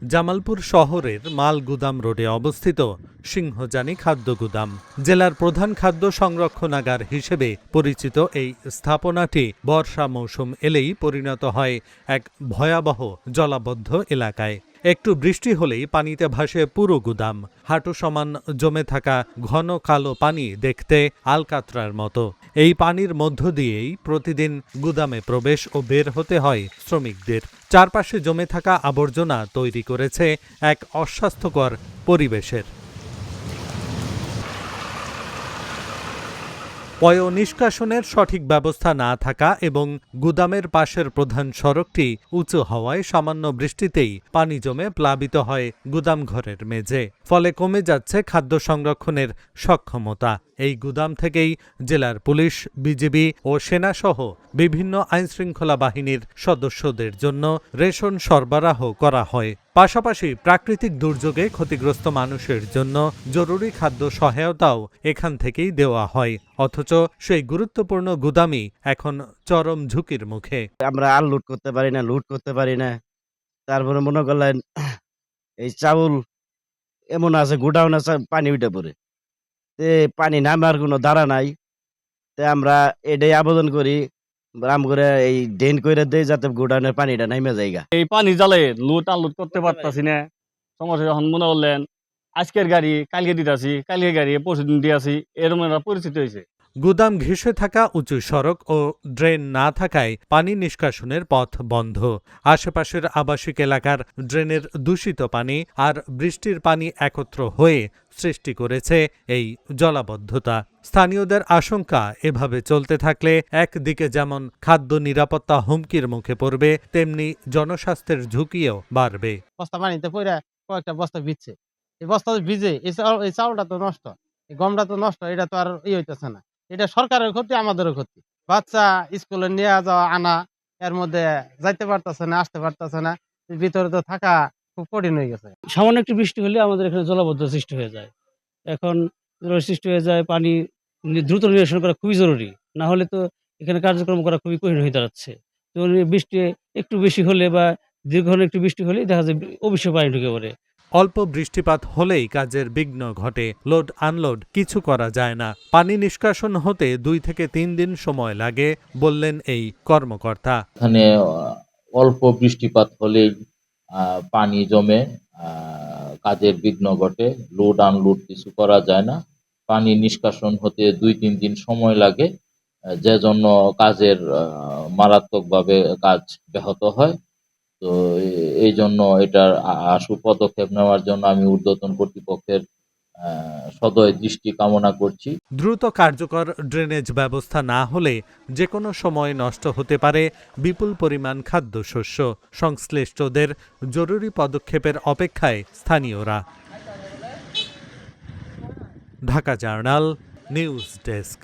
জামালপুর শহরের মালগুদাম রোডে অবস্থিত সিংহজানি খাদ্য গুদাম জেলার প্রধান খাদ্য সংরক্ষণাগার হিসেবে পরিচিত এই স্থাপনাটি বর্ষা মৌসুম এলেই পরিণত হয় এক ভয়াবহ জলাবদ্ধ এলাকায়। একটু বৃষ্টি হলেই পানিতে ভাসে পুরো গুদাম। হাঁটু সমান জমে থাকা ঘন কালো পানি দেখতে আলকাতরার মতো। এই পানির মধ্য দিয়েই প্রতিদিন গুদামে প্রবেশ ও বের হতে হয় শ্রমিকদের। চারপাশে জমে থাকা আবর্জনা তৈরি করেছে এক অস্বাস্থ্যকর পরিবেশের। পয় নিষ্কাশনের সঠিক ব্যবস্থা না থাকা এবং গুদামের পাশের প্রধান সড়কটি উঁচু হওয়ায় সামান্য বৃষ্টিতেই পানি জমে প্লাবিত হয় গুদামঘরের মেঝে। ফলে কমে যাচ্ছে খাদ্য সংরক্ষণের সক্ষমতা। এই গুদাম থেকেই জেলার পুলিশ, বিজিবি ও সেনাসহ বিভিন্ন আইনশৃঙ্খলা বাহিনীর সদস্যদের জন্য রেশন সরবরাহ করা হয়। পাশাপাশি প্রাকৃতিক দুর্যোগে ক্ষতিগ্রস্ত মানুষের জন্য জরুরি খাদ্য সহায়তাও এখান থেকেই দেওয়া হয়। অথচ সেই গুরুত্বপূর্ণ গুদামই এখন চরম ঝুঁকির মুখে। আমরা আর লুট করতে পারি না, লুট করতে পারি না। তারপরে মনে করলেন এই চাউল এমন আছে গোডাউন আছে, পানি উঠে পড়ে, তে পানি নামার কোনো ধারা নাই। তে আমরা এটাই আবেদন করি রাম করে এই ড্রেন করে দেয় যাতে গোডাউনের পানিটা নামে যায়গা। এই পানি জ্বালে লুট আনলুট করতে পারতাছি না। সমস্যা যখন মনে করলেন আজকের গাড়ি কালকে দিতেছি, কালকে গাড়ি পরশুদিন দিয়েছি, এরকম একটা পরিস্থিতি হয়েছে। গুদাম ঘেঁষে থাকা উঁচু সড়ক ও ড্রেন না থাকায় পানি নিষ্কাশনের পথ বন্ধ। আশেপাশের আবাসিক এলাকার ড্রেনের দূষিত পানি আর বৃষ্টির পানি একত্র হয়ে সৃষ্টি করেছে এই জলাবদ্ধতা। স্থানীয়দের আশঙ্কা, এভাবে চলতে থাকলে একদিকে যেমন খাদ্য নিরাপত্তা হুমকির মুখে পড়বে, তেমনি জনস্বাস্থ্যের ঝুঁকিও বাড়বে। বস্তা পানিতে পড়ে কয়েকটা বস্তা ভিজছে, এই বস্তা ভিজে এই চাউলটা তো নষ্ট, এই গমটা তো নষ্ট, এটা তো আর হইতেছে না। এটা সরকারের ক্ষতি, আমাদেরও ক্ষতি। বাচ্চা স্কুলে নিয়ে যাওয়া আনা, এর মধ্যে যাইতে পারতেছে না, আসতে পারতেছে না, ভিতরে তো থাকা খুব কঠিন হয়ে গেছে। সামান্য একটু বৃষ্টি হলে আমাদের এখানে জলাবদ্ধতা সৃষ্টি হয়ে যায়। এখন সৃষ্টি হয়ে যায়, পানি দ্রুত নিরসন করা খুবই জরুরি। না হলে তো এখানে কার্যক্রম করা খুবই কঠিন হয়ে দাঁড়াচ্ছে। তো বৃষ্টি একটু বেশি হলে বা দীর্ঘক্ষণ একটু বৃষ্টি হলেই দেখা যায় অবশ্যই পানি ঢুকে পড়ে। অল্প বৃষ্টিপাত হলেই কাজের বিঘ্ন ঘটে। লোড আনলোড কিছু করা যায় না। পানি নিষ্কাশন হতে 2 থেকে 3 দিন সময় লাগে বললেন এই কর্মকর্তা। এখানে অল্প বৃষ্টিপাত হলেই পানি জমে কাজের বিঘ্ন ঘটে। লোড আনলোড কিছু করা যায় না। পানি নিষ্কাশন হতে 2-3 দিন সময় লাগে, যে জন্য কাজের মারাত্মকভাবে কাজ ব্যাহত হয়। তো এই জন্য এটার আশু পদক্ষেপ নেওয়ার জন্য আমি ঊর্ধ্বতন কর্তৃপক্ষের সদয় দৃষ্টি কামনা করছি। দ্রুত কার্যকর ড্রেনেজ ব্যবস্থা না হলে যে কোনো সময় নষ্ট হতে পারে বিপুল পরিমাণ খাদ্যশস্য। সংশ্লিষ্টদের জরুরি পদক্ষেপের অপেক্ষায় স্থানীয়রা। Dhaka journal, news desk.